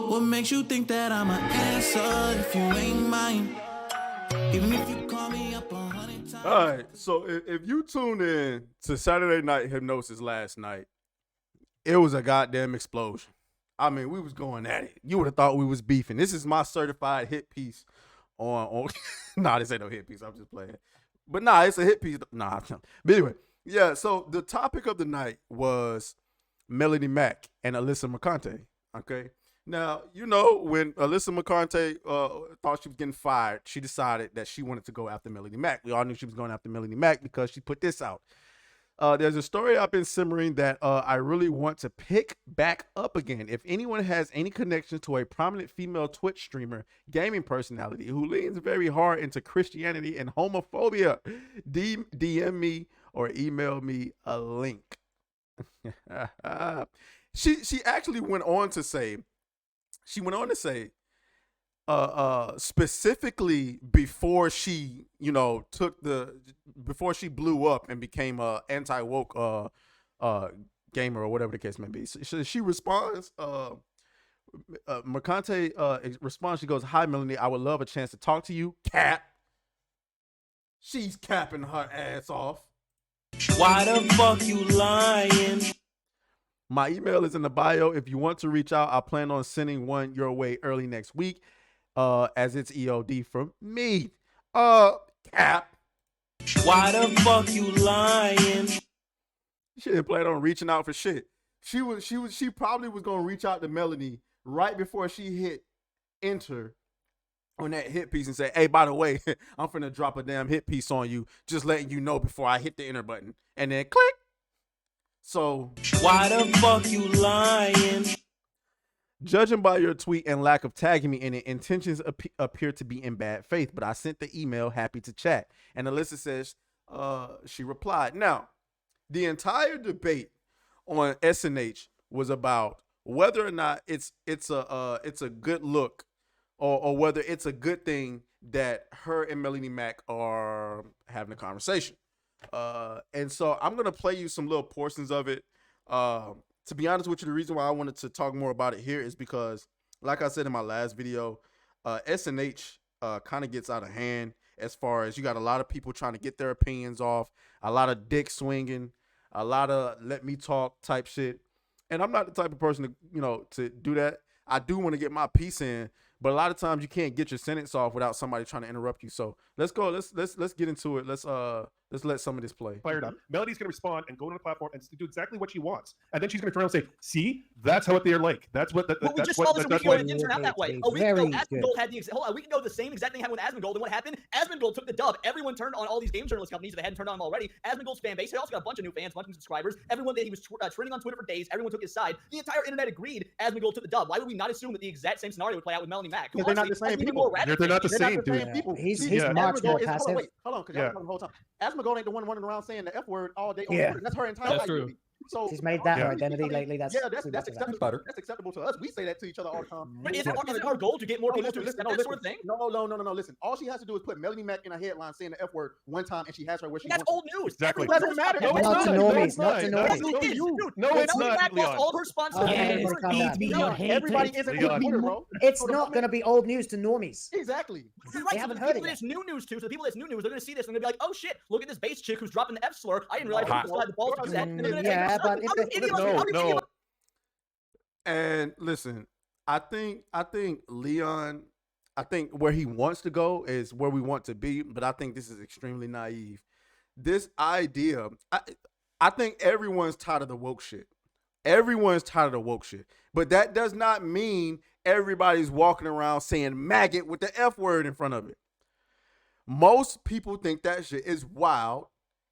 What makes you think that I'm an answer if you ain't mine? Even if you call me up 100 times. All right, so if you tuned in to Saturday Night Hypnosis last night, it was a goddamn explosion. I mean, we was going at it. You would have thought we was beefing. This is my certified hit piece on nah, this ain't no hit piece. I'm just playing. But nah, it's a hit piece. Nah, but anyway, yeah, so the topic of the night was Melanie Mack and Alyssa McConaughey. Okay. Now, you know, when Alyssa McConaughey thought she was getting fired, she decided that she wanted to go after Melanie Mack. We all knew she was going after Melanie Mack because she put this out. There's a story I've been simmering that I really want to pick back up again. If anyone has any connection to a prominent female Twitch streamer, gaming personality who leans very hard into Christianity and homophobia, DM me or email me a link. She actually went on to say, specifically before she, before she blew up and became a anti-woke gamer or whatever the case may be. So she responds, McConaughey responds, she goes, "Hi, Melanie, I would love a chance to talk to you." Cap. She's capping her ass off. Why the fuck you lying? My email is in the bio. If you want to reach out, I plan on sending one your way early next week, as it's EOD from me. Cap. Why the fuck you lying? She didn't plan on reaching out for shit. She probably was gonna reach out to Melanie right before she hit enter on that hit piece and say, "Hey, by the way, I'm finna drop a damn hit piece on you, just letting you know before I hit the enter button." And then click. So why the fuck you lying? Judging by your tweet and lack of tagging me in it, intentions appear to be in bad faith, but I sent the email, happy to chat. And Alyssa says she replied. Now, the entire debate on SNH was about whether or not it's a good look or whether it's a good thing that her and Melanie Mack are having a conversation. And so I'm going to play you some little portions of it. To be honest with you, the reason why I wanted to talk more about it here is because, like I said in my last video, SNH kind of gets out of hand as far as you got a lot of people trying to get their opinions off, a lot of dick swinging, a lot of let me talk type shit. And I'm not the type of person to do that. I do want to get my piece in, but a lot of times you can't get your sentence off without somebody trying to interrupt you. So let's go. Let's get into it. Let's let some of this play. Fired up. Melody's going to respond and go on the platform and do exactly what she wants, and then she's going to turn around and say, "See, that's how they're like. That's what. We just saw this a week ago, and it didn't turn out that way. A week ago, Asmongold had a week ago, the same exact thing happened with Asmongold, and what happened? Asmongold took the dub. Everyone turned on all these game journalist companies that they hadn't turned on already. Asmongold's fan base, he also got a bunch of new fans, a bunch of new subscribers. Everyone that he was trending on Twitter for days, everyone took his side. The entire internet agreed Asmongold took the dub. Why would we not assume that the exact same scenario would play out with Melanie Mack? They're not the same people. They're not the same, dude. He's much more passive. Hold on, because y'all talking the whole time. Asmongold ain't the one running around saying the F word all day. Yeah. That's her entire life. True. So she's made that her identity lately. That's acceptable. That's acceptable to us. We say that to each other all the time. But is it our goal to get more people to accept that sort of thing? No. Listen, all she has to do is put Melanie Mack in a headline saying the F word one time, and she has her where she That's wants. Old news. Exactly. It doesn't matter. No, not to normies. Not to normies. No, it's Melanie not. Mack lost all her responsibility. Everybody isn't on Twitter, bro. It's not going to be old news to normies. Exactly. They haven't heard it yet. It's new news too. So the people that's new news, they're going to see this and they're going to be like, "Oh shit, look at this base chick who's dropping the F slur. I didn't realize people had the balls to do that." Yeah, but No. And listen, I think Leon, where he wants to go is where we want to be, but I think this is extremely naive. This idea, I think everyone's tired of the woke shit. Everyone's tired of the woke shit. But that does not mean everybody's walking around saying maggot with the F word in front of it. Most people think that shit is wild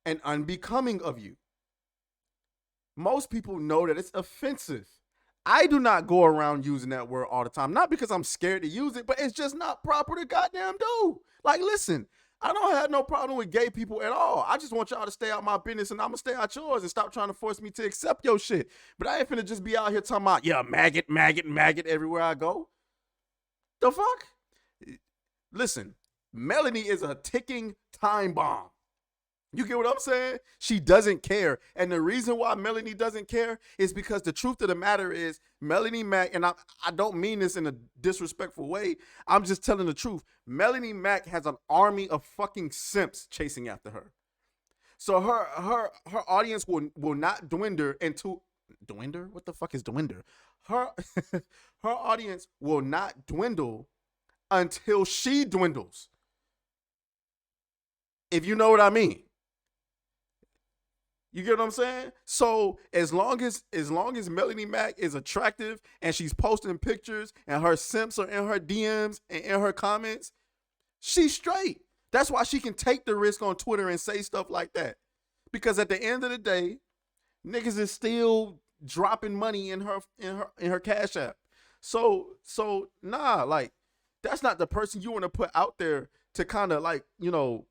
and unbecoming of you. Most people know that it's offensive. I do not go around using that word all the time. Not because I'm scared to use it, but it's just not proper to goddamn do. Like, listen, I don't have no problem with gay people at all. I just want y'all to stay out my business and I'm going to stay out yours and stop trying to force me to accept your shit. But I ain't finna just be out here talking about, yeah, maggot everywhere I go. The fuck? Listen, Melanie is a ticking time bomb. You get what I'm saying? She doesn't care. And the reason why Melanie doesn't care is because the truth of the matter is Melanie Mack, and I don't mean this in a disrespectful way. I'm just telling the truth. Melanie Mack has an army of fucking simps chasing after her. So her audience will not dwindle into dwindle? What the fuck is dwindle? Her audience will not dwindle until she dwindles. If you know what I mean. You get what I'm saying? So as long as Melanie Mack is attractive and she's posting pictures and her simps are in her DMs and in her comments, she's straight. That's why she can take the risk on Twitter and say stuff like that. Because at the end of the day, niggas is still dropping money in her Cash App. So nah, like that's not the person you want to put out there to kind of like, you know,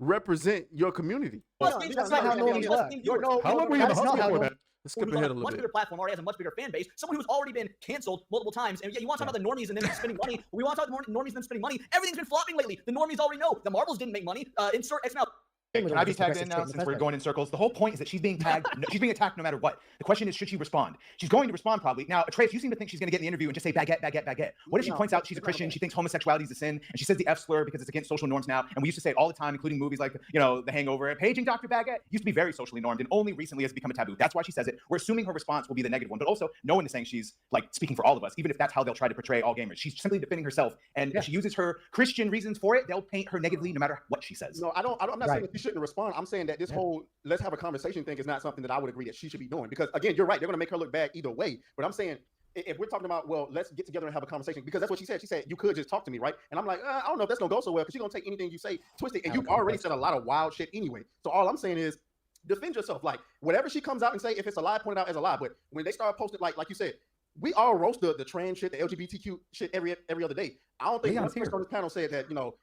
represent your community. That's not how normies work. How long were you in the hospital for that? Let's skip ahead a little much bit. bigger platform, already has a much bigger fan base. Someone who's already been canceled multiple times. And yeah, you want to talk about the normies and them spending money. We want to talk about the normies and them spending money. Everything's been flopping lately. The normies already know. The Marvels didn't make money. Insert X amount. Can I be tagged in now since we're going in circles? The whole point is that she's being tagged. She's being attacked no matter what. The question is, should she respond? She's going to respond probably. Now, Trace, you seem to think she's going to get in the interview and just say baguette, baguette, baguette. What if she points out she's a Christian? She thinks homosexuality is a sin, and she says the F slur because it's against social norms now. And we used to say it all the time, including movies like, you know, The Hangover. Paging Dr. Baguette used to be very socially normed, and only recently has become a taboo. That's why she says it. We're assuming her response will be the negative one, but also no one is saying she's like speaking for all of us, even if that's how they'll try to portray all gamers. She's simply defending herself, and if she uses her Christian reasons for it, they'll paint her negatively no matter what she says. No, I'm not saying that she shouldn't respond. I'm saying that this whole let's have a conversation thing is not something that I would agree that she should be doing. Because again, you're right, they're gonna make her look bad either way. But I'm saying if we're talking about, well, let's get together and have a conversation, because that's what she said. She said you could just talk to me, right? And I'm like, I don't know if that's gonna go so well, because she's gonna take anything you say, twist it, and you've already said a lot of wild shit anyway. So all I'm saying is defend yourself. Like whatever she comes out and say, if it's a lie, point it out as a lie. But when they start posting, like you said, we all roast the trans shit, the LGBTQ shit every other day. I don't think one person on this panel said that, you know,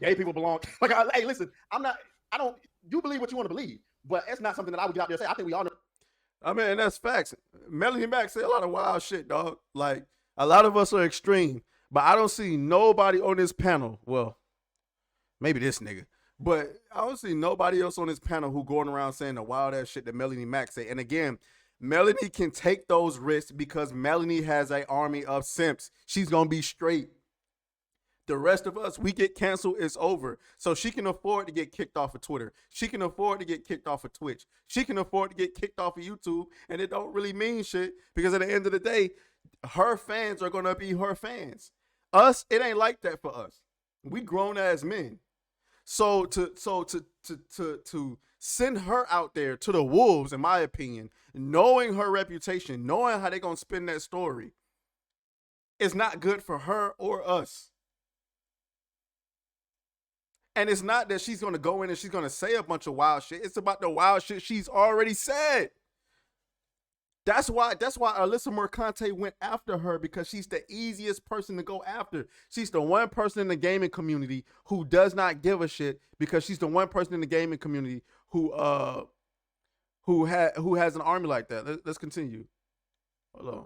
gay people belong. Like, hey, listen, you believe what you want to believe, but it's not something that I would get out there and say. I think we all know. I mean, and that's facts. Melanie Mack said a lot of wild shit, dog. Like, a lot of us are extreme, but I don't see nobody on this panel. Well, maybe this nigga, but I don't see nobody else on this panel who going around saying the wild ass shit that Melanie Mack say. And again, Melanie can take those risks because Melanie has an army of simps. She's gonna be straight. The rest of us, we get canceled, it's over. So she can afford to get kicked off of Twitter. She can afford to get kicked off of Twitch. She can afford to get kicked off of YouTube, and it don't really mean shit because at the end of the day, her fans are gonna be her fans. Us, it ain't like that for us. We grown as men. So to send her out there to the wolves, in my opinion, knowing her reputation, knowing how they gonna spin that story, is not good for her or us. And it's not that she's going to go in and she's going to say a bunch of wild shit. It's about the wild shit she's already said. That's why Alyssa Mercante went after her, because she's the easiest person to go after. She's the one person in the gaming community who does not give a shit, because she's the one person in the gaming community who has an army like that. Let's continue. Hold on.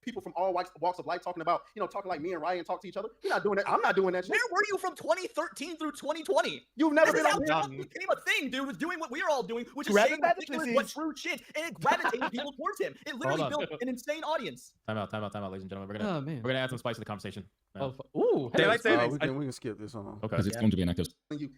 People from all walks of life talking about, talking like me and Ryan talk to each other. You're not doing that. I'm not doing that shit. Where were you from 2013 through 2020? You've never been on it. Became a thing, dude. Was doing what we are all doing, which is saying what true shit, and it gravitated people towards him. It literally built an insane audience. Time out, ladies and gentlemen. We're gonna add some spice to the conversation. Ooh, hey, we can skip this on. Okay, because it's going to be an active.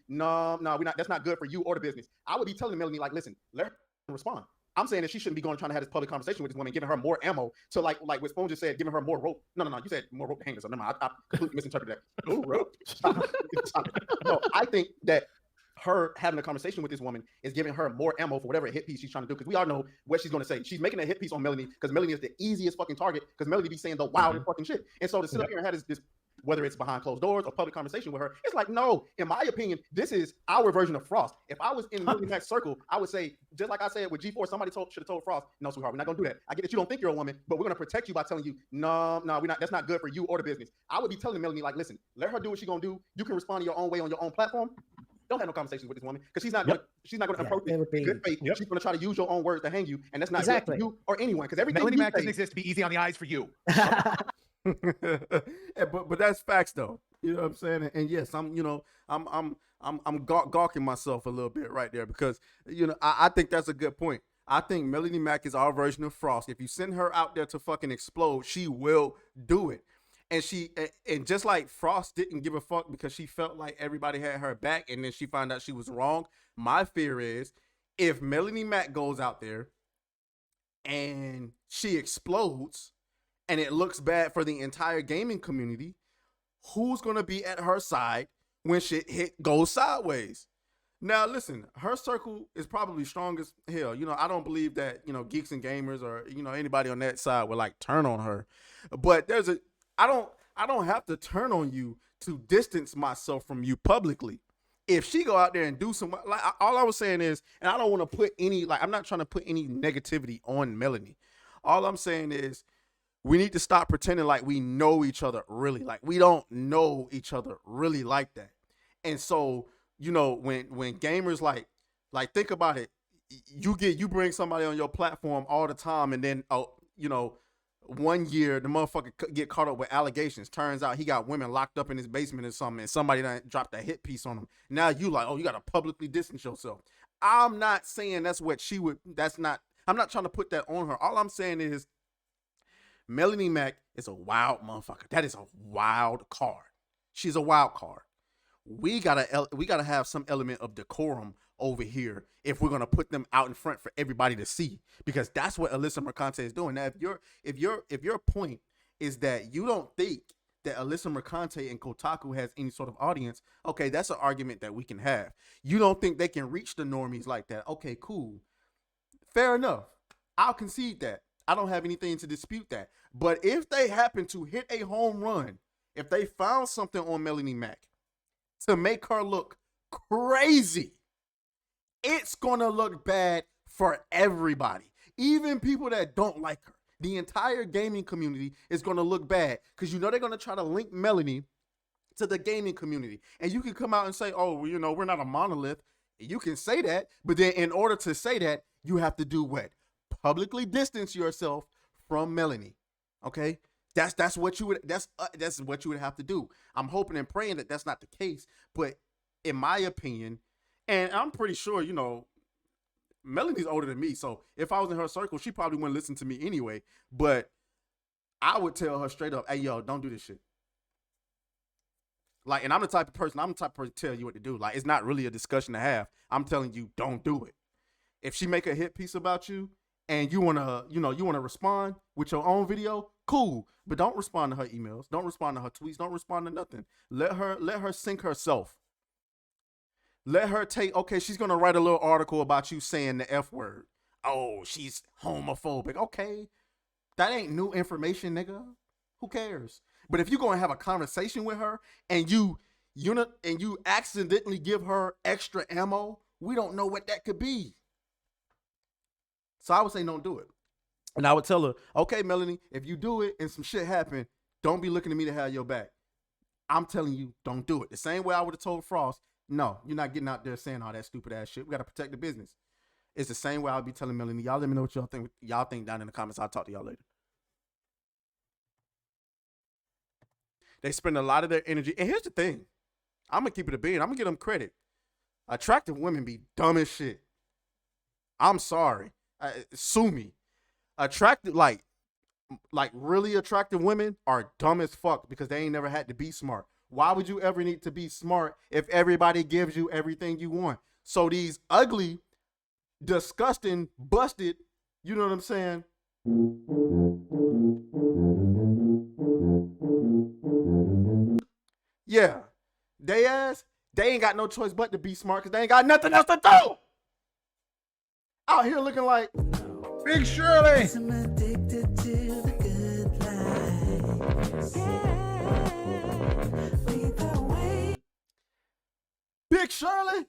No, we're not. That's not good for you or the business. I would be telling Melanie, like, listen, let her respond. I'm saying that she shouldn't be going trying to have this public conversation with this woman, giving her more ammo to like what Spoon just said, giving her more rope. No, you said more rope to hang. So never mind. I completely misinterpreted that. Ooh, rope. No, I think that her having a conversation with this woman is giving her more ammo for whatever hit piece she's trying to do. Because we all know what she's going to say. She's making a hit piece on Melanie because Melanie is the easiest fucking target, because Melanie be saying the wildest fucking shit. And so to sit up here and have this whether it's behind closed doors or public conversation with her, it's like, no, in my opinion, this is our version of Frost. If I was in Melanie Mack's circle, I would say, just like I said with G4, somebody should have told Frost, no, sweetheart, we're not gonna do that. I get that you don't think you're a woman, but we're gonna protect you by telling you, no, we're not. That's not good for you or the business. I would be telling Melanie, like, listen, let her do what she's gonna do. You can respond in your own way on your own platform. Don't have no conversations with this woman, because she's not gonna approach it with good faith. She's gonna try to use your own words to hang you, and that's not good for you or anyone. Because everything Melanie Mack doesn't exist to be easy on the eyes for you. but that's facts though. You know what I'm saying? And yes, I'm I'm gawking myself a little bit right there because I think that's a good point. I think Melanie Mack is our version of Frost. If you send her out there to fucking explode, she will do it. And just like Frost didn't give a fuck because she felt like everybody had her back, and then she found out she was wrong. My fear is if Melanie Mack goes out there and she explodes and it looks bad for the entire gaming community, who's gonna be at her side when shit goes sideways? Now, listen, her circle is probably strong as hell. I don't believe that, geeks and gamers or, anybody on that side would like turn on her. But I don't have to turn on you to distance myself from you publicly. If she go out there and do some, like, all I was saying is, and I don't want to put any, like, I'm not trying to put any negativity on Melanie. All I'm saying is we need to stop pretending like we know each other really. Like, we don't know each other really like that. And so, when gamers like think about it, you bring somebody on your platform all the time, and then 1 year the motherfucker get caught up with allegations. Turns out he got women locked up in his basement or something, and somebody done dropped a hit piece on him. Now you like, oh, you gotta publicly distance yourself. I'm not saying that's what she would. I'm not trying to put that on her. All I'm saying is Melanie Mack is a wild motherfucker. That is a wild card. She's a wild card. We gotta have some element of decorum over here if we're gonna put them out in front for everybody to see, because that's what Alyssa Mercante is doing. Now, if your point is that you don't think that Alyssa Mercante and Kotaku has any sort of audience, okay, that's an argument that we can have. You don't think they can reach the normies like that? Okay, cool, fair enough. I'll concede that. I don't have anything to dispute that. But if they happen to hit a home run, if they found something on Melanie Mack to make her look crazy, it's gonna look bad for everybody. Even people that don't like her. The entire gaming community is gonna look bad because they're gonna try to link Melanie to the gaming community. And you can come out and say, oh, well, we're not a monolith. You can say that, but then in order to say that, you have to do what? Publicly distance yourself from Melanie. Okay? That's what you would have to do. I'm hoping and praying that that's not the case, but in my opinion, and I'm pretty sure, Melanie's older than me, so if I was in her circle, she probably wouldn't listen to me anyway, but I would tell her straight up, hey, yo, don't do this shit. Like, and I'm the type of person to tell you what to do. Like, it's not really a discussion to have. I'm telling you, don't do it. If she make a hit piece about you and you want to respond with your own video, cool, but don't respond to her emails. Don't respond to her tweets. Don't respond to nothing. Let her sink herself. Let her okay, she's going to write a little article about you saying the F word. Oh, she's homophobic. Okay, that ain't new information, nigga. Who cares? But if you're going to have a conversation with her and you accidentally give her extra ammo, we don't know what that could be. So I would say don't do it. And I would tell her, okay, Melanie, if you do it and some shit happen, don't be looking at me to have your back. I'm telling you, don't do it. The same way I would have told Frost, no, you're not getting out there saying all that stupid ass shit. We got to protect the business. It's the same way I'll be telling Melanie. Y'all let me know what y'all think down in the comments. I'll talk to y'all later. They spend a lot of their energy. And here's the thing. I'm going to keep it a bean. I'm going to give them credit. Attractive women be dumb as shit. I'm sorry. Sue me. Attractive, like really attractive women are dumb as fuck because they ain't never had to be smart. Why would you ever need to be smart if everybody gives you everything you want? So these ugly, disgusting, busted, you know what I'm saying? Yeah. They ain't got no choice but to be smart because they ain't got nothing else to do. Out here looking like Big Shirley. I'm addicted to the good life. Yeah. Lead the way. Big Shirley,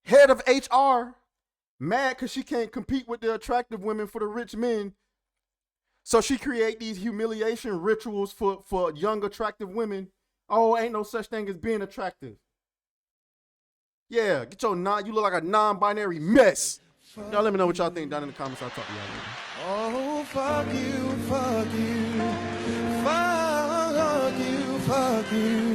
head of HR, mad because she can't compete with the attractive women for the rich men. So she create these humiliation rituals for young attractive women. Oh, ain't no such thing as being attractive. Yeah, get you look like a non-binary mess. Y'all let me know what y'all think down in the comments. I'll talk to y'all later. Oh, fuck you, fuck you, fuck you, fuck you.